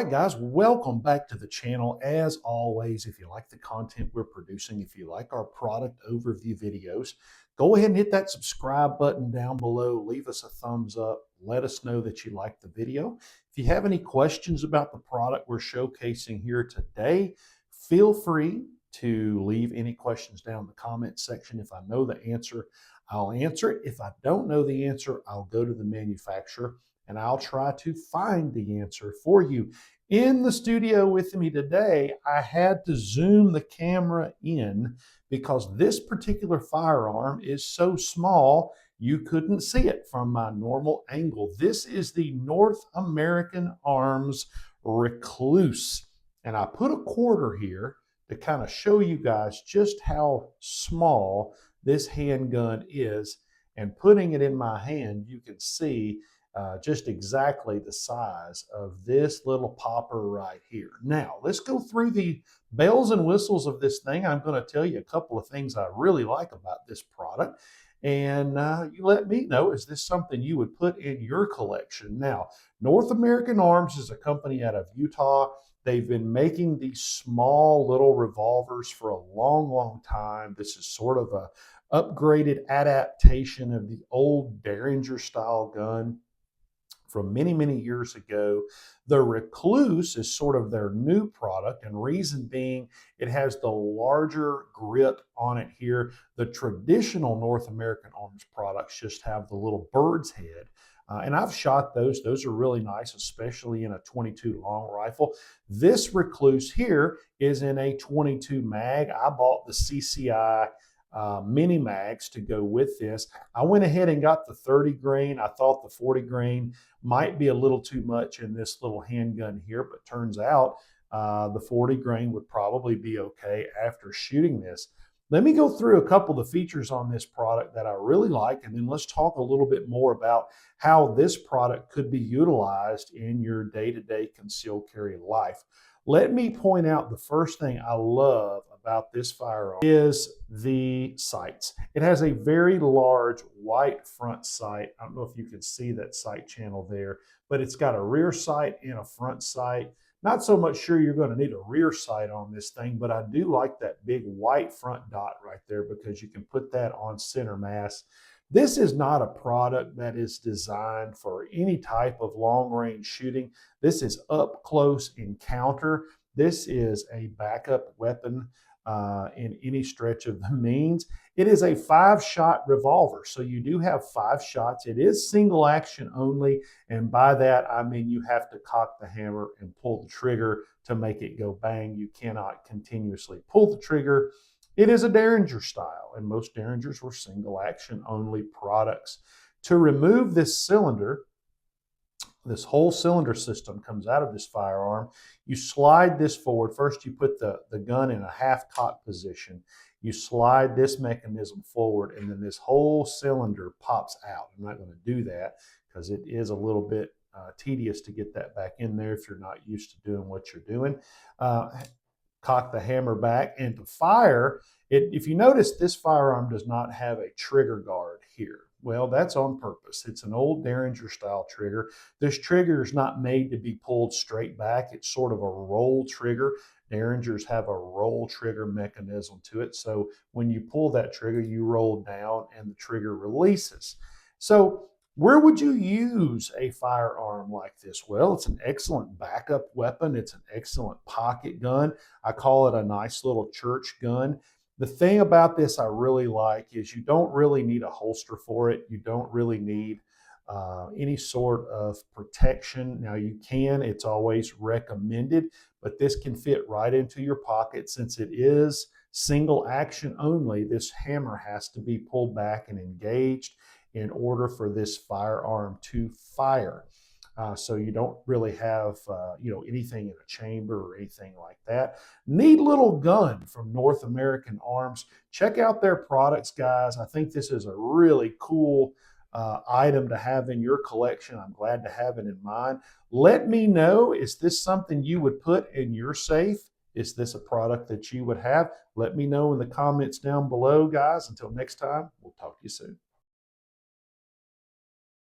right, guys, welcome back to the channel. As always, if you like the content we're producing, if you like our product overview videos, go ahead and hit that subscribe button down below. Leave us a thumbs up. Let us know that you like the video. If you have any questions about the product we're showcasing here today, feel free to leave any questions down in the comment section. If I know the answer, I'll answer it. If I don't know the answer, I'll go to the manufacturer and I'll try to find the answer for you. In the studio with me today, I had to zoom the camera in because this particular firearm is so small you couldn't see it from my normal angle. This is the North American Arms Recluse. And I put a quarter here to kind of show you guys just how small this handgun is. And putting it in my hand, you can see just exactly the size of this little popper right here. Now, let's go through the bells and whistles of this thing. I'm going to tell you a couple of things I really like about this product. And you let me know, is this something you would put in your collection? Now, North American Arms is a company out of Utah. They've been making these small little revolvers for a long, long time. This is sort of a upgraded adaptation of the old Derringer style gun from many, many years ago. The Recluse is sort of their new product, and reason being, it has the larger grip on it here. The traditional North American Arms products just have the little bird's head. And I've shot those. Those are really nice, especially in a 22 long rifle. This Recluse here is in a 22 mag. I bought the CCI mini mags to go with this. I went ahead and got the 30 grain. I thought the 40 grain might be a little too much in this little handgun here, but turns out the 40 grain would probably be okay after shooting this. Let me go through a couple of the features on this product that I really like, and then let's talk a little bit more about how this product could be utilized in your day-to-day concealed carry life. Let me point out the first thing I love about this firearm is the sights. It has a very large white front sight. I don't know if you can see that sight channel there, but it's got a rear sight and a front sight. Not so much sure you're going to need a rear sight on this thing, but I do like that big white front dot right there because you can put that on center mass. This is not a product that is designed for any type of long range shooting. This is up close encounter. This is a backup weapon in any stretch of the means. It is a 5-shot revolver, so you do have 5 shots. It is single action only, and by that I mean you have to cock the hammer and pull the trigger to make it go bang. You cannot continuously pull the trigger. It is a Derringer style, and most Derringers were single action only products. To remove this cylinder, this whole cylinder system comes out of this firearm. You slide this forward. First, you put the gun in a half cock position. You slide this mechanism forward, and then this whole cylinder pops out. I'm not going to do that because it is a little bit tedious to get that back in there if you're not used to doing what you're doing. Cock the hammer back, and to fire it, if you notice, this firearm does not have a trigger guard here. Well, that's on purpose. It's an old Derringer style trigger. This trigger is not made to be pulled straight back. It's sort of a roll trigger. Derringers have a roll trigger mechanism to it. So when you pull that trigger, you roll down and the trigger releases. So where would you use a firearm like this? Well, it's an excellent backup weapon. It's an excellent pocket gun. I call it a nice little church gun. The thing about this I really like is you don't really need a holster for it. You don't really need any sort of protection. Now you can, it's always recommended, but this can fit right into your pocket. Since it is single action only, this hammer has to be pulled back and engaged in order for this firearm to fire. So you don't really have anything in a chamber or anything like that. Neat little gun from North American Arms. Check out their products, guys. I think this is a really cool item to have in your collection. I'm glad to have it in mine. Let me know, is this something you would put in your safe? Is this a product that you would have? Let me know in the comments down below, guys. Until next time, we'll talk to you soon.